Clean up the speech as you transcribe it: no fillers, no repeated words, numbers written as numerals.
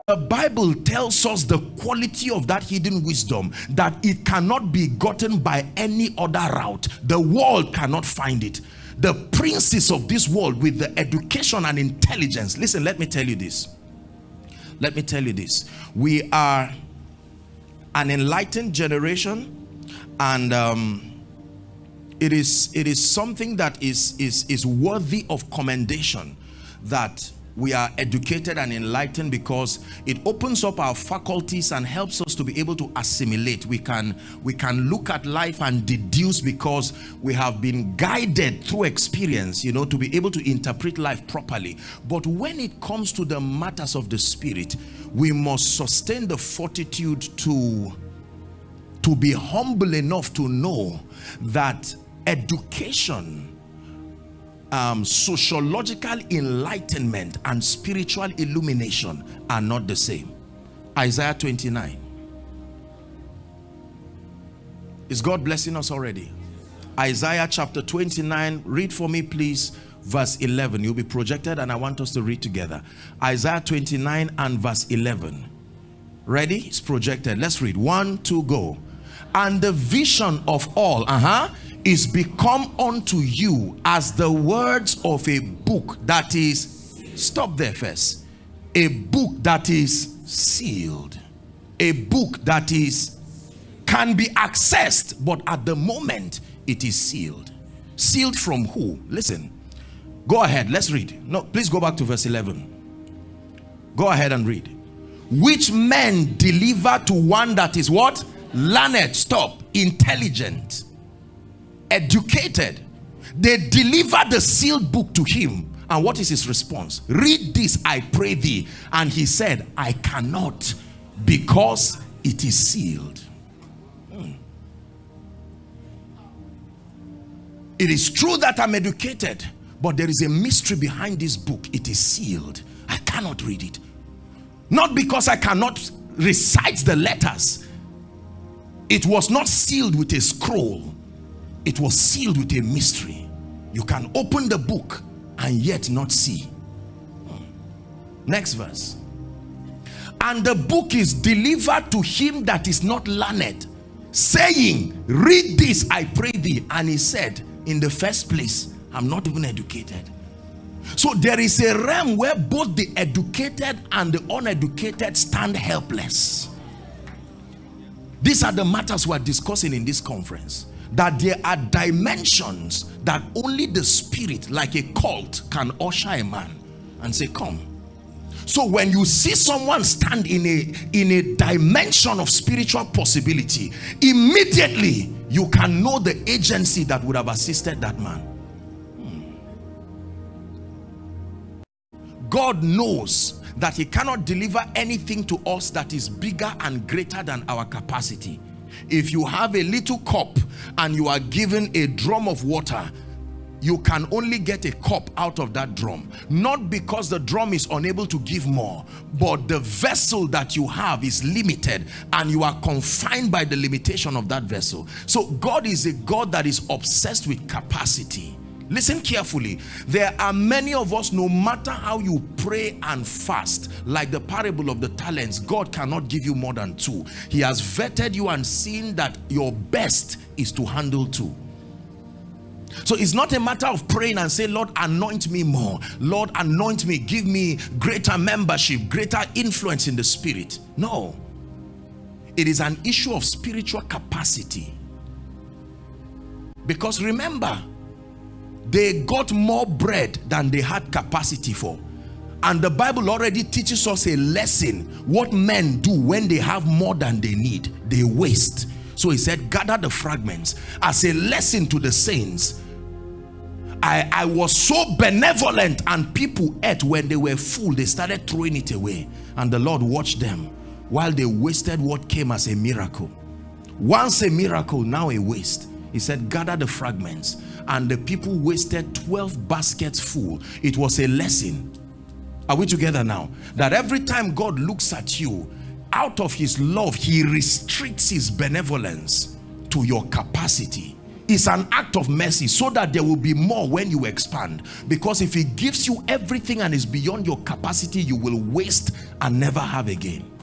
The Bible tells us the quality of that hidden wisdom, that it cannot be gotten by any other route. The world cannot find it. The princes of this world with the education and intelligence. Listen, let me tell you this. Let me tell you this. We are an enlightened generation, and it is something that is worthy of commendation, that we are educated and enlightened, because it opens up our faculties and helps us to be able to assimilate. We can look at life and deduce, because we have been guided through experience, you know, to be able to interpret life properly. But when it comes to the matters of the spirit, we must sustain the fortitude to be humble enough to know that education, sociological enlightenment, and spiritual illumination are not the same. Isaiah 29. Is God blessing us already? Isaiah chapter 29. Read for me, please, verse 11. You'll be projected, and I want us to read together. Isaiah 29 and verse 11. Ready? It's projected. Let's read. 1, 2, go. And the vision of all is become unto you as the words of a book that is, stop there first, a book that is sealed, a book that can be accessed, but at the moment it is sealed. Sealed from who? Listen, go ahead, let's read. No, please go back to verse 11. Go ahead and read. Which men deliver to one that is what? Learned, stop, intelligent, educated. They deliver the sealed book to him, and what is his response? Read this, I pray thee. And he said, I cannot, because it is sealed. It is true that I'm educated, but there is a mystery behind this book. It is sealed. I cannot read it. Not because I cannot recite the letters. It was not sealed with a scroll. It was sealed with a mystery. You can open the book and yet not see. Next verse. And the book is delivered to him that is not learned, saying, read this, I pray thee. And he said, in the first place, I'm not even educated. So there is a realm where both the educated and the uneducated stand helpless. These are the matters we're discussing in this conference. That there are dimensions that only the spirit, like a cult, can usher a man and say, come. So when you see someone stand in a dimension of spiritual possibility, immediately you can know the agency that would have assisted that man. God knows that he cannot deliver anything to us that is bigger and greater than our capacity. If you have a little cup and you are given a drum of water, you can only get a cup out of that drum. Not because the drum is unable to give more, but the vessel that you have is limited and you are confined by the limitation of that vessel. So God is a God that is obsessed with capacity. Listen carefully. There are many of us, no matter how you pray and fast, like the parable of the talents, God cannot give you more than 2. He has vetted you and seen that your best is to handle 2. So it's not a matter of praying and say, Lord, anoint me more. Lord, anoint me. Give me greater membership, greater influence in the spirit. No. It is an issue of spiritual capacity. Because remember, they got more bread than they had capacity for. And the Bible already teaches us a lesson. What men do when they have more than they need, they waste. So he said, gather the fragments as a lesson to the saints. I was so benevolent, and people ate when they were full. They started throwing it away. And the Lord watched them while they wasted what came as a miracle. Once a miracle, now a waste. He said, gather the fragments. And the people wasted 12 baskets full. It was a lesson. Are we together now? That every time God looks at you, out of his love, he restricts his benevolence to your capacity. is an act of mercy so that there will be more when you expand. Because if he gives you everything and is beyond your capacity, you will waste and never have again.